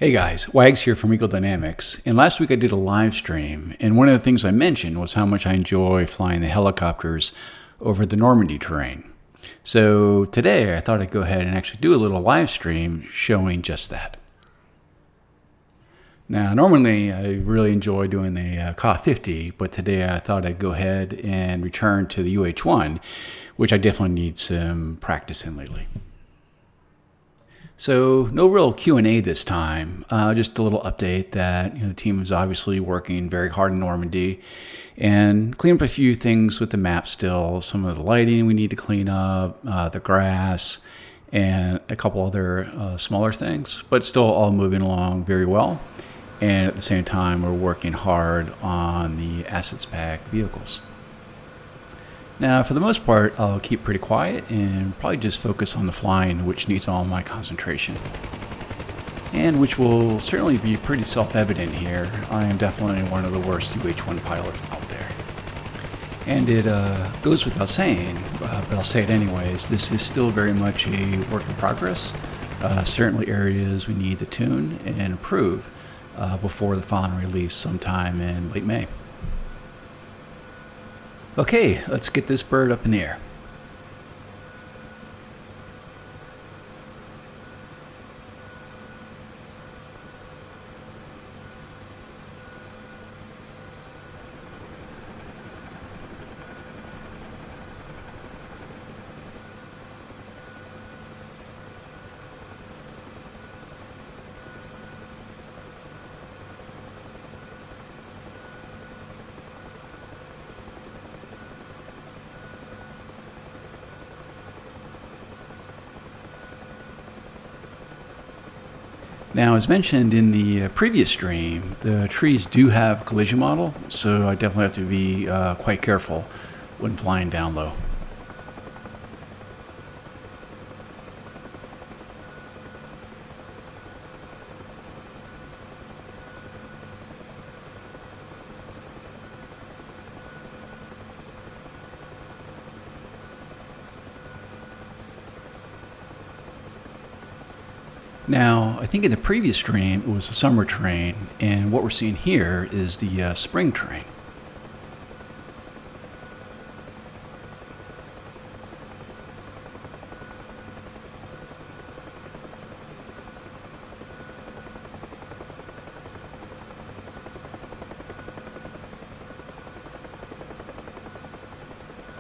Hey guys, Wags here from Eagle Dynamics, and last week I did a live stream, and one of the things I mentioned was how much I enjoy flying the helicopters over the Normandy terrain. So today I thought I'd go ahead and actually do a little live stream showing just that. Now normally I really enjoy doing the Ka 50, but today I thought I'd go ahead and return to the UH-1, which I definitely need some practice in lately. So no real Q&A this time, just a little update that the team is obviously working very hard in Normandy and clean up a few things with the map still, some of the lighting we need to clean up, the grass, and a couple other smaller things, but still all moving along very well. And at the same time, we're working hard on the assets pack vehicles. Now, for the most part, I'll keep pretty quiet and probably just focus on the flying, which needs all my concentration. And which will certainly be pretty self-evident here. I am definitely one of the worst UH-1 pilots out there. And it goes without saying, but I'll say it anyways, this is still very much a work in progress. Certainly areas we need to tune and improve before the final release sometime in late May. Okay, let's get this bird up in the air. Now, as mentioned in the previous stream, the trees do have collision model, so I definitely have to be quite careful when flying down low. Now, I think in the previous stream it was the summer terrain, and what we're seeing here is the spring terrain.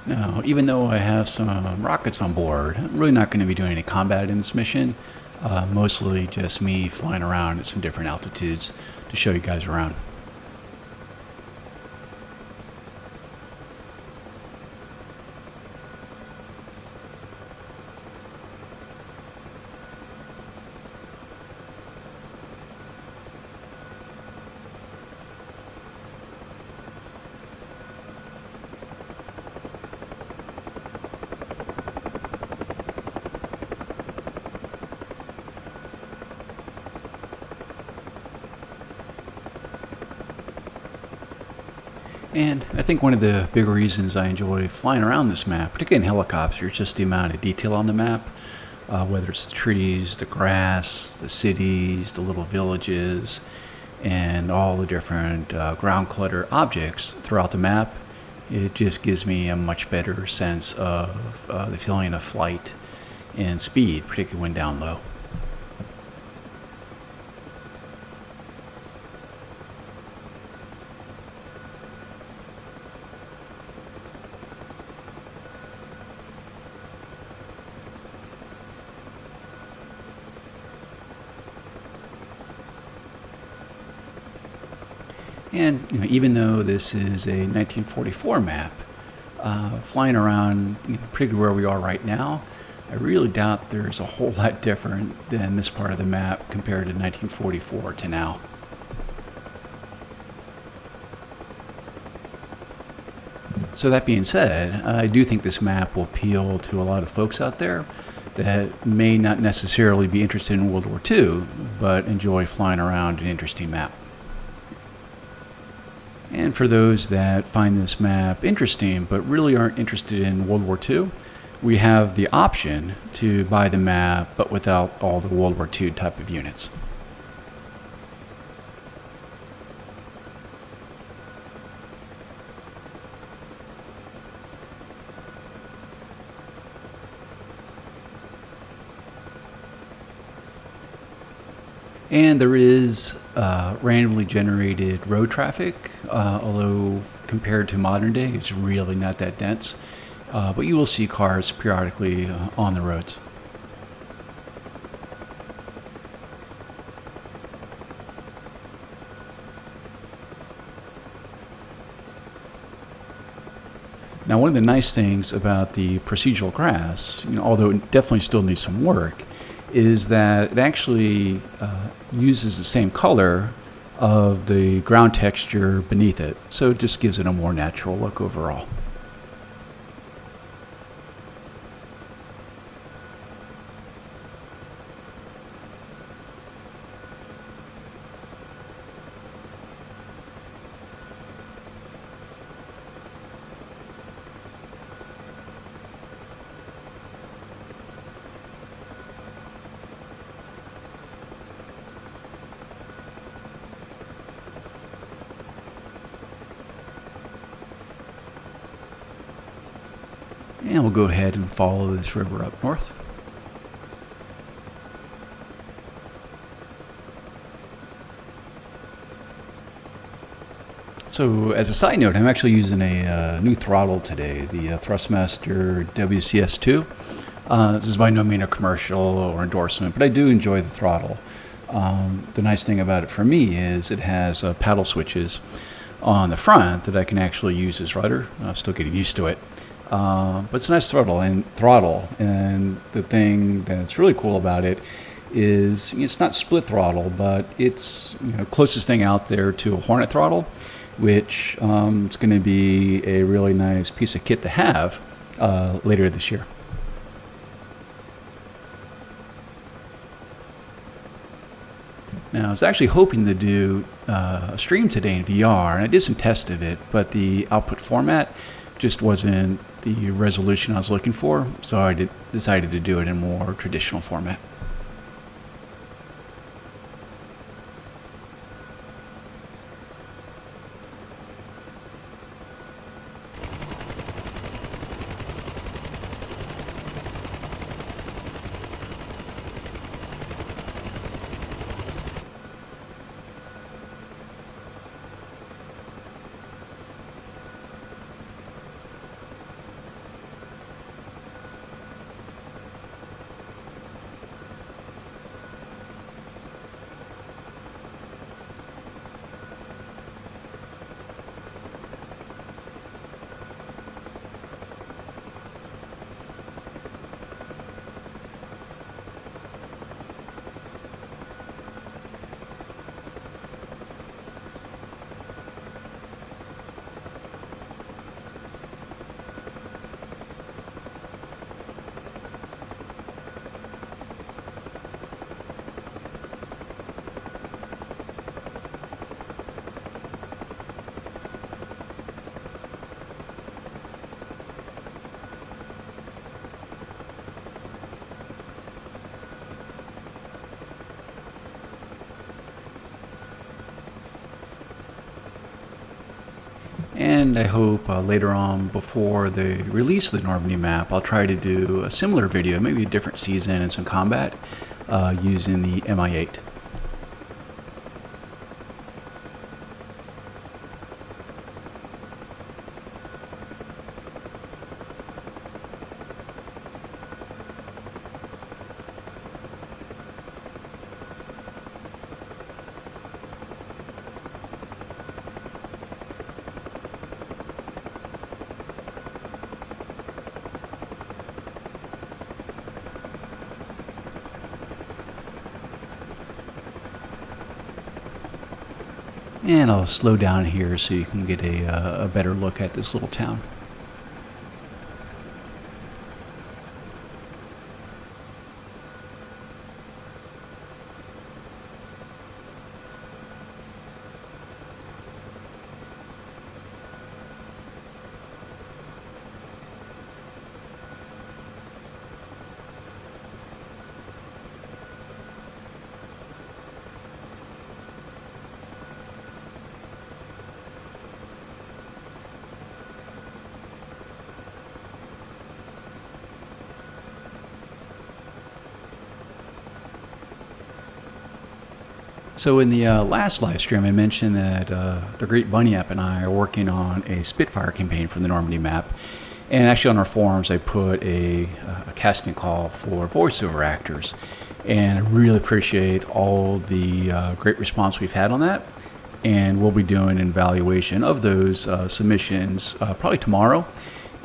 Now, even though I have some rockets on board, I'm really not going to be doing any combat in this mission. Mostly just me flying around at some different altitudes to show you guys around. And I think one of the big reasons I enjoy flying around this map, particularly in helicopters, is just the amount of detail on the map, whether it's the trees, the grass, the cities, the little villages, and all the different ground clutter objects throughout the map. It just gives me a much better sense of the feeling of flight and speed, particularly when down low. And even though this is a 1944 map, flying around particularly where we are right now, I really doubt there's a whole lot different than this part of the map compared to 1944 to now. So that being said, I do think this map will appeal to a lot of folks out there that may not necessarily be interested in World War II, but enjoy flying around an interesting map. And for those that find this map interesting but really aren't interested in World War II, we have the option to buy the map but without all the World War II type of units. And there is randomly generated road traffic, although compared to modern day, it's really not that dense. But you will see cars periodically on the roads. Now, one of the nice things about the procedural grass, although it definitely still needs some work, is that it actually uses the same color of the ground texture beneath it. So it just gives it a more natural look overall. And we'll go ahead and follow this river up north. So as a side note, I'm actually using a new throttle today, the Thrustmaster WCS2. This is by no means a commercial or endorsement, but I do enjoy the throttle. The nice thing about it for me is it has paddle switches on the front that I can actually use as rudder. I'm still getting used to it. But it's a nice throttle, and the thing that's really cool about it is it's not split throttle, but it's closest thing out there to a Hornet throttle, which it's going to be a really nice piece of kit to have later this year. Now, I was actually hoping to do a stream today in VR, and I did some tests of it, but the output format just wasn't the resolution I was looking for, so I decided to do it in a more traditional format. And I hope later on, before the release of the Normandy map, I'll try to do a similar video, maybe a different season and some combat using the Mi-8. And I'll slow down here so you can get a better look at this little town. So in the last live stream, I mentioned that the Great Bunny app and I are working on a Spitfire campaign for the Normandy map. And actually on our forums, I put a casting call for voiceover actors. And I really appreciate all the great response we've had on that. And we'll be doing an evaluation of those submissions probably tomorrow.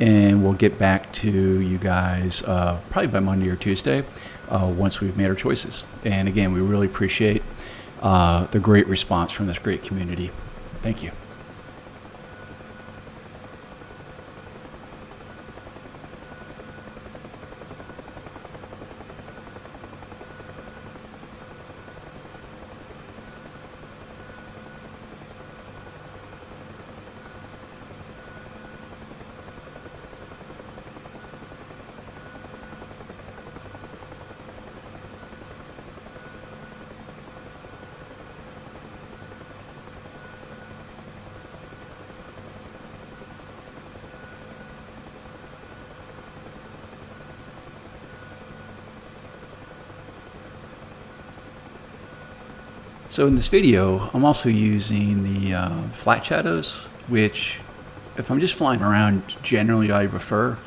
And we'll get back to you guys probably by Monday or Tuesday once we've made our choices. And again, we really appreciate the great response from this great community. Thank you. So in this video, I'm also using the flat shadows, which if I'm just flying around, generally I prefer.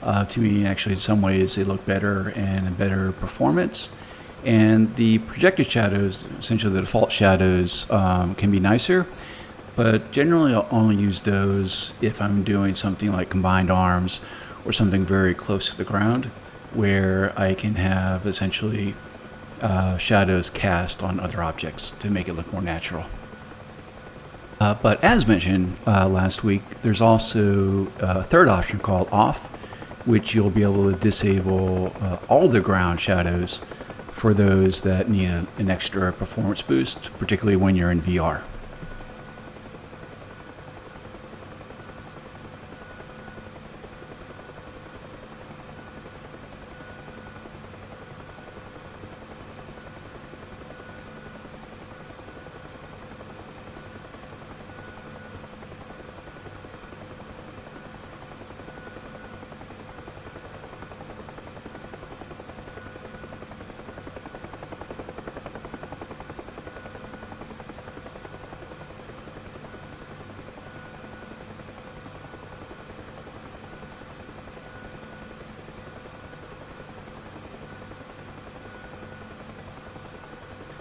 To me, actually, in some ways, they look better and a better performance. And the projected shadows, essentially the default shadows, can be nicer. But generally, I'll only use those if I'm doing something like combined arms or something very close to the ground, where I can have essentially shadows cast on other objects to make it look more natural. But as mentioned last week, there's also a third option called off, which you'll be able to disable all the ground shadows for those that need an extra performance boost, particularly when you're in VR.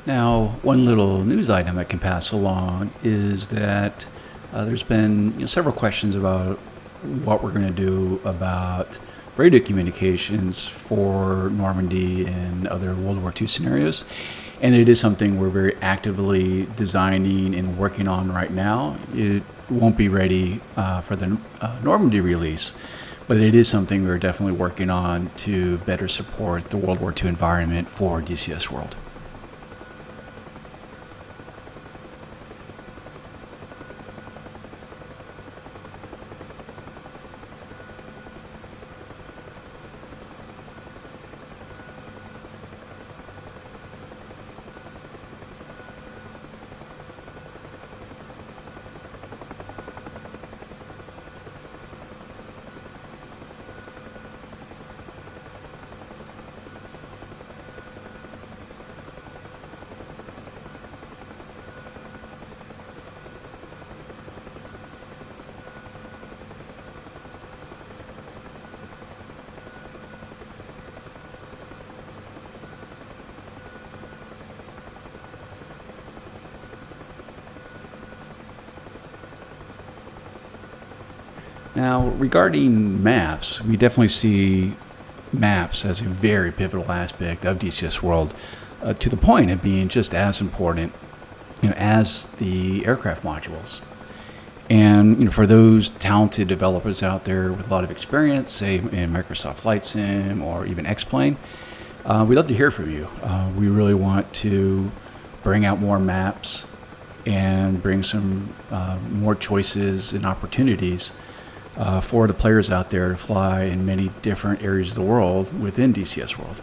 Now, one little news item I can pass along is that there's been several questions about what we're going to do about radio communications for Normandy and other World War II scenarios. And it is something we're very actively designing and working on right now. It won't be ready for the Normandy release, but it is something we're definitely working on to better support the World War II environment for DCS World. Now, regarding maps, we definitely see maps as a very pivotal aspect of DCS World, to the point of being just as important, as the aircraft modules. And for those talented developers out there with a lot of experience, say in Microsoft Flight Sim or even X-Plane, we'd love to hear from you. We really want to bring out more maps and bring some more choices and opportunities for the players out there to fly in many different areas of the world within DCS World.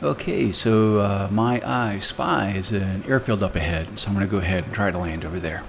Okay, so my eye spies an airfield up ahead, so I'm going to go ahead and try to land over there.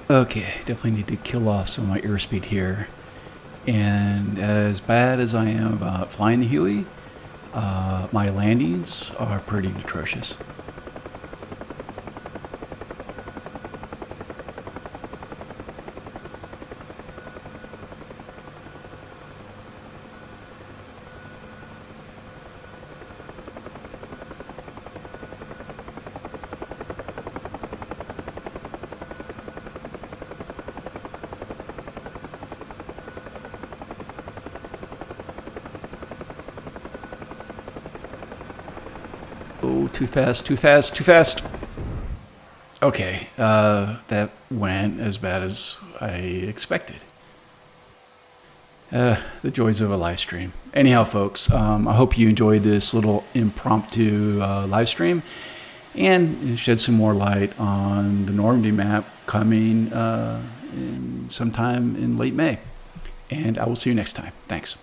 Okay, definitely need to kill off some of my airspeed here. And as bad as I am about flying the Huey, my landings are pretty atrocious. Oh, too fast, too fast, too fast. Okay, that went as bad as I expected. The joys of a live stream. Anyhow, folks, I hope you enjoyed this little impromptu live stream and shed some more light on the Normandy map coming sometime in late May. And I will see you next time. Thanks.